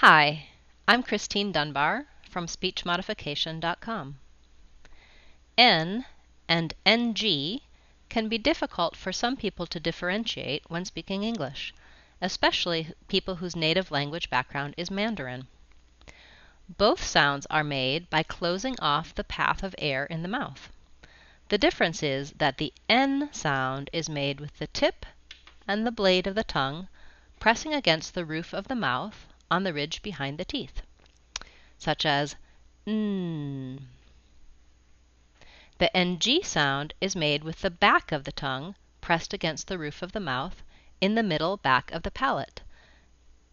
Hi, I'm Christine Dunbar from SpeechModification.com. N and NG can be difficult for some people to differentiate when speaking English, especially people whose native language background is Mandarin. Both sounds are made by closing off the path of air in the mouth. The difference is that the N sound is made with the tip and the blade of the tongue pressing against the roof of the mouth on the ridge behind the teeth, such as n. The NG sound is made with the back of the tongue pressed against the roof of the mouth in the middle back of the palate.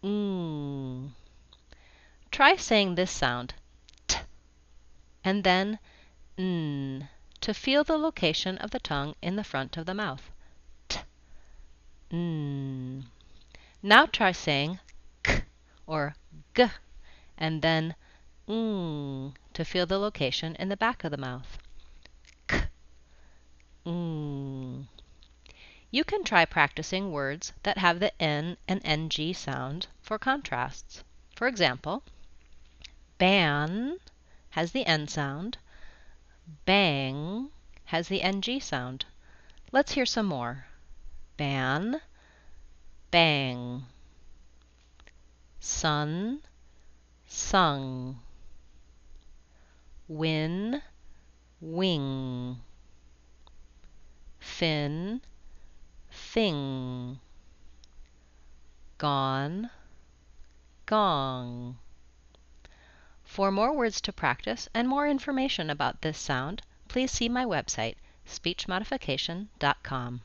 Mm. Try saying this sound, t, and then n, to feel the location of the tongue in the front of the mouth. T, n. Now try saying k or g, and then to feel the location in the back of the mouth. K, You can try practicing words that have the N and NG sound for contrasts. For example, ban has the N sound, bang has the NG sound. Let's hear some more. Ban, bang. Sun, sung. Win, wing. Fin, thing. Gone, gong. For more words to practice and more information about this sound, please see my website, speechmodification.com.